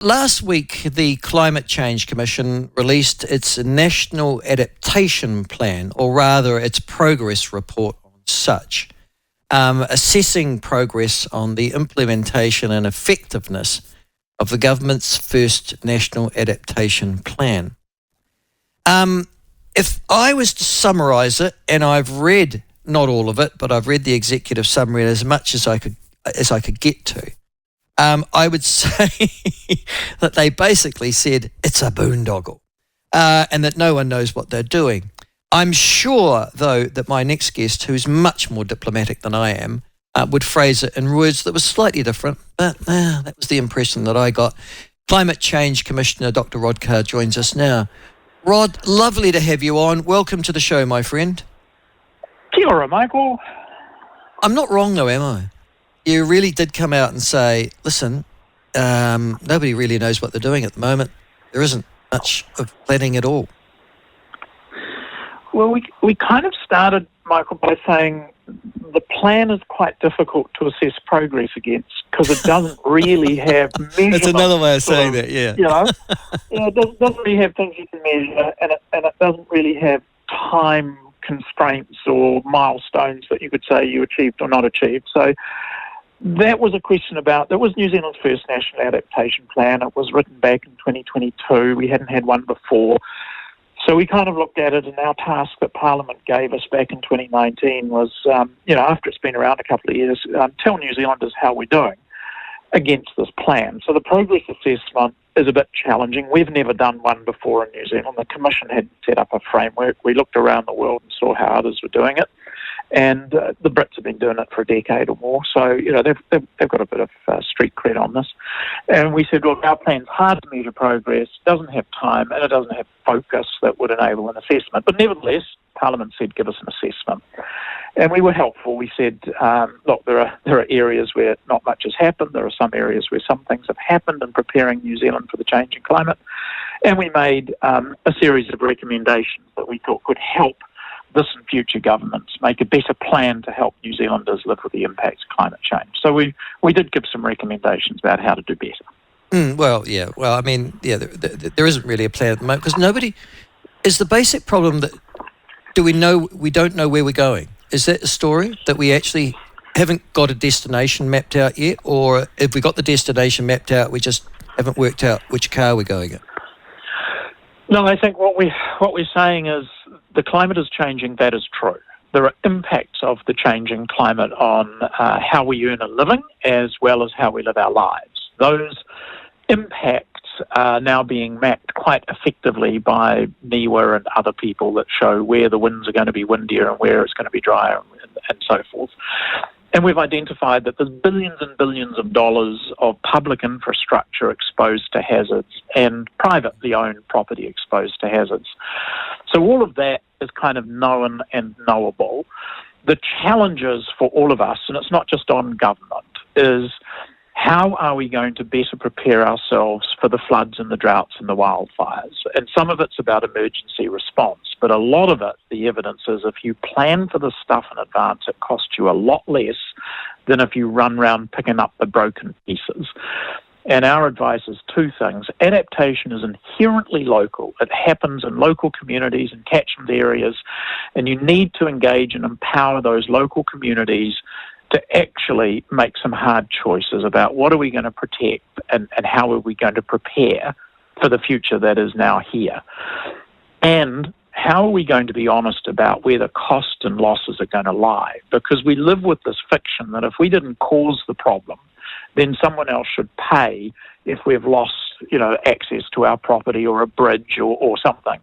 Last week, the Climate Change Commission released its National Adaptation Plan, or rather its progress report on such, assessing progress on the implementation and effectiveness of the government's first National Adaptation Plan. If I was to summarise it, and I've read not all of it, but I've read the executive summary as much as I could get to, I would say that they basically said it's a boondoggle, and that no one knows what they're doing. I'm sure, though, that my next guest, who's much more diplomatic than I am, would phrase it in words that were slightly different, but that was the impression that I got. Climate Change Commissioner Dr. Rod Carr joins us now. Rod, lovely to have you on. Welcome to the show, my friend. Kia ora, Michael. I'm not wrong, though, am I? You really did come out and say, listen, nobody really knows what they're doing at the moment. There isn't much of planning at all. Well, we kind of started, Michael, by saying the plan is quite difficult to assess progress against because it doesn't really have measurements. That's another way of saying that, yeah. It doesn't really have things you can measure, and it doesn't really have time constraints or milestones that you could say you achieved or not achieved. So that was a question that was New Zealand's first National Adaptation Plan. It was written back in 2022. We hadn't had one before. So we kind of looked at it, and our task that Parliament gave us back in 2019 was, after it's been around a couple of years, tell New Zealanders how we're doing against this plan. So the progress assessment is a bit challenging. We've never done one before in New Zealand. The Commission had set up a framework. We looked around the world and saw how others were doing it. And the Brits have been doing it for a decade or more, so they've got a bit of street cred on this. And we said, look, our plan's hard to measure progress, doesn't have time, and it doesn't have focus that would enable an assessment. But nevertheless, Parliament said, give us an assessment. And we were helpful. We said, look, there are areas where not much has happened. There are some areas where some things have happened in preparing New Zealand for the changing climate. And we made a series of recommendations that we thought could help this and future governments make a better plan to help New Zealanders live with the impacts of climate change. So we did give some recommendations about how to do better. There isn't really a plan at the moment because nobody is the basic problem that we don't know where we're going. Is that the story, that we actually haven't got a destination mapped out yet, or if we got the destination mapped out, we just haven't worked out which car we're going in? No, I think what we're saying is the climate is changing. That is true. There are impacts of the changing climate on how we earn a living as well as how we live our lives. Those impacts are now being mapped quite effectively by NIWA and other people that show where the winds are going to be windier and where it's going to be drier and so forth. And we've identified that there's billions and billions of dollars of public infrastructure exposed to hazards and privately owned property exposed to hazards. So all of that is kind of known and knowable. The challenges for all of us, and it's not just on government, is how are we going to better prepare ourselves for the floods and the droughts and the wildfires? And some of it's about emergency response, but a lot of it, the evidence is if you plan for this stuff in advance, it costs you a lot less than if you run around picking up the broken pieces. And our advice is two things. Adaptation is inherently local. It happens in local communities and catchment areas, and you need to engage and empower those local communities to actually make some hard choices about what are we going to protect and how are we going to prepare for the future that is now here. And how are we going to be honest about where the costs and losses are going to lie? Because we live with this fiction that if we didn't cause the problem, then someone else should pay if we've lost, access to our property or a bridge or something.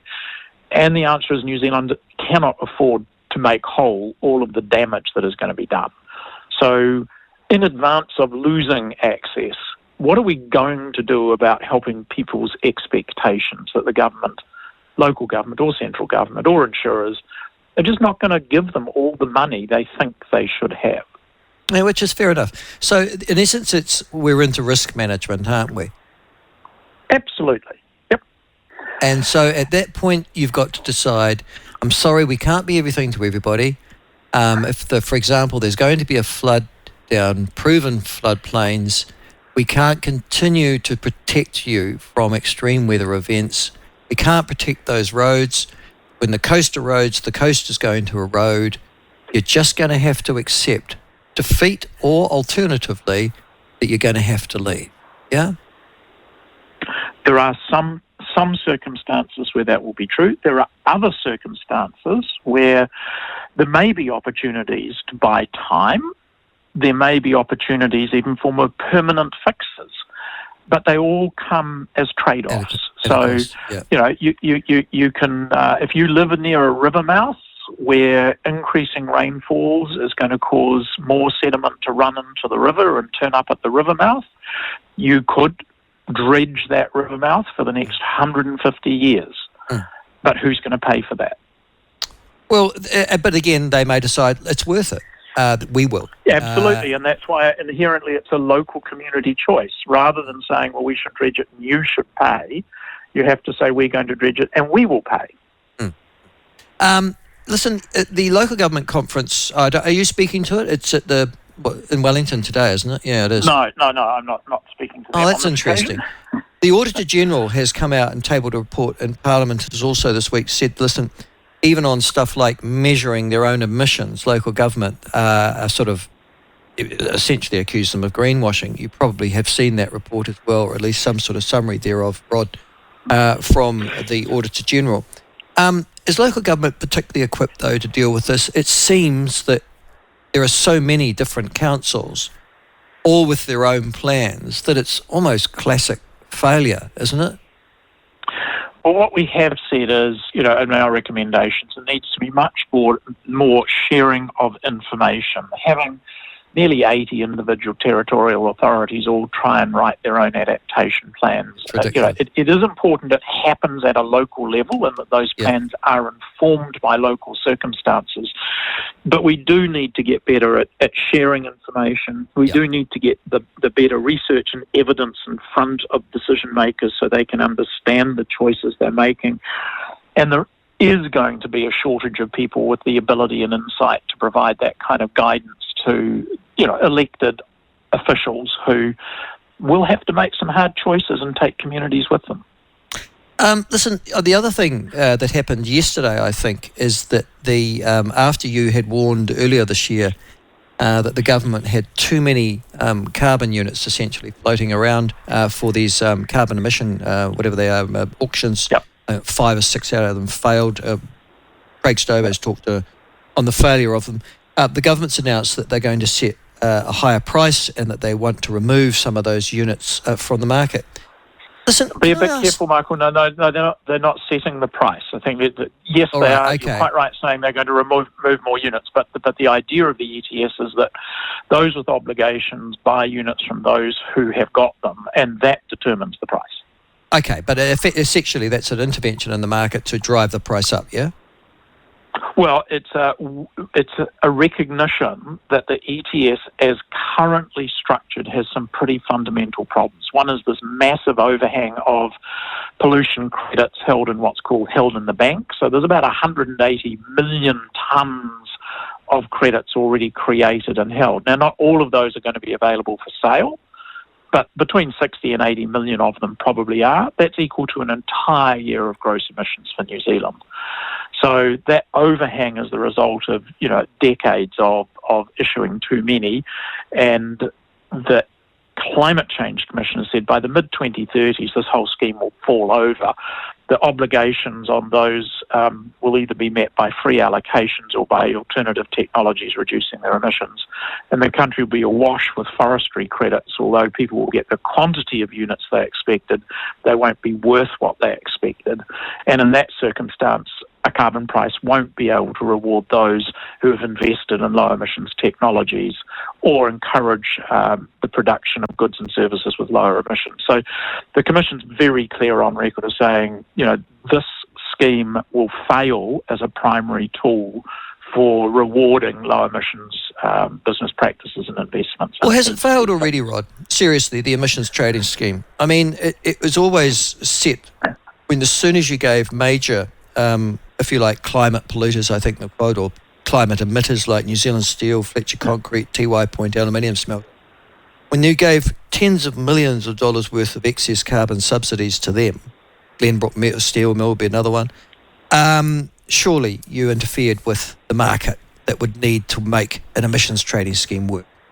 And the answer is New Zealand cannot afford to make whole all of the damage that is going to be done. So in advance of losing access, what are we going to do about helping people's expectations that the government, local government or central government or insurers, are just not going to give them all the money they think they should have? Yeah, which is fair enough. So in essence, we're into risk management, aren't we? Absolutely. Yep. And so at that point, you've got to decide, I'm sorry, we can't be everything to everybody. For example, there's going to be a flood down proven floodplains We can't continue to protect you from extreme weather events. We can't protect those roads. When the coast erodes, the coast is going to erode. You're just going to have to accept defeat, or alternatively, that you're going to have to leave. Yeah? There are some circumstances where that will be true. There are other circumstances where there may be opportunities to buy time. There may be opportunities even for more permanent fixes, but they all come as trade-offs. So, you can, if you live near a river mouth where increasing rainfalls is going to cause more sediment to run into the river and turn up at the river mouth, you could dredge that river mouth for the next 150 years. But who's going to pay for that? Well, but again, they may decide it's worth it. We will. Yeah, absolutely, and that's why inherently it's a local community choice. Rather than saying, well, we should dredge it and you should pay, you have to say we're going to dredge it and we will pay. Listen, the local government conference, are you speaking to it? It's at in Wellington today, isn't it? Yeah, it is. No, I'm not speaking to that. Oh, that's interesting. The Auditor General has come out and tabled a report in Parliament. It has also this week said, listen, even on stuff like measuring their own emissions, local government are sort of essentially accused them of greenwashing. You probably have seen that report as well, or at least some sort of summary thereof, Rod, from the Auditor General. Is local government particularly equipped, though, to deal with this? It seems that there are so many different councils, all with their own plans, that it's almost classic failure, isn't it? Well, what we have said is, in our recommendations, it needs to be much more sharing of information. Having nearly 80 individual territorial authorities all try and write their own adaptation plans. It is important it happens at a local level and that those plans are informed by local circumstances. But we do need to get better at sharing information. We do need to get the better research and evidence in front of decision makers so they can understand the choices they're making. And there is going to be a shortage of people with the ability and insight to provide that kind of guidance to, elected officials who will have to make some hard choices and take communities with them. Listen, the other thing that happened yesterday, I think, is that after you had warned earlier this year that the government had too many carbon units essentially floating around for these carbon emission, whatever they are, auctions. 5 or 6 out of them failed. Craig Stowe has talked on the failure of them. The government's announced that they're going to set a higher price and that they want to remove some of those units from the market. Listen, be a bit careful, Michael. No, they're not setting the price. I think that yes, they are. Okay. You're quite right saying they're going to remove more units, but the idea of the ETS is that those with obligations buy units from those who have got them, and that determines the price. Okay, but essentially that's an intervention in the market to drive the price up, yeah? Well, it's a recognition that the ETS, as currently structured, has some pretty fundamental problems. One is this massive overhang of pollution credits held in what's called held in the bank. So there's about 180 million tonnes of credits already created and held. Now, not all of those are going to be available for sale, but between 60 and 80 million of them probably are. That's equal to an entire year of gross emissions for New Zealand. So that overhang is the result of, decades of issuing too many, and the Climate Change Commission has said by the mid-2030s this whole scheme will fall over. The obligations on those will either be met by free allocations or by alternative technologies reducing their emissions. And the country will be awash with forestry credits. Although people will get the quantity of units they expected, they won't be worth what they expected. And in that circumstance, a carbon price won't be able to reward those who have invested in low emissions technologies or encourage the production of goods and services with lower emissions. So the Commission's very clear on record as saying, this scheme will fail as a primary tool for rewarding low emissions business practices and investments. Well, has it failed already, Rod? Seriously, the emissions trading scheme. I mean, it was always set when as soon as you gave major if you like, climate polluters, I think the quote, or climate emitters like New Zealand Steel, Fletcher Concrete, Tiwai Point Aluminium Smelter, when you gave tens of millions of dollars worth of excess carbon subsidies to them, Glenbrook Steel Mill would be another one, surely you interfered with the market that would need to make an emissions trading scheme work.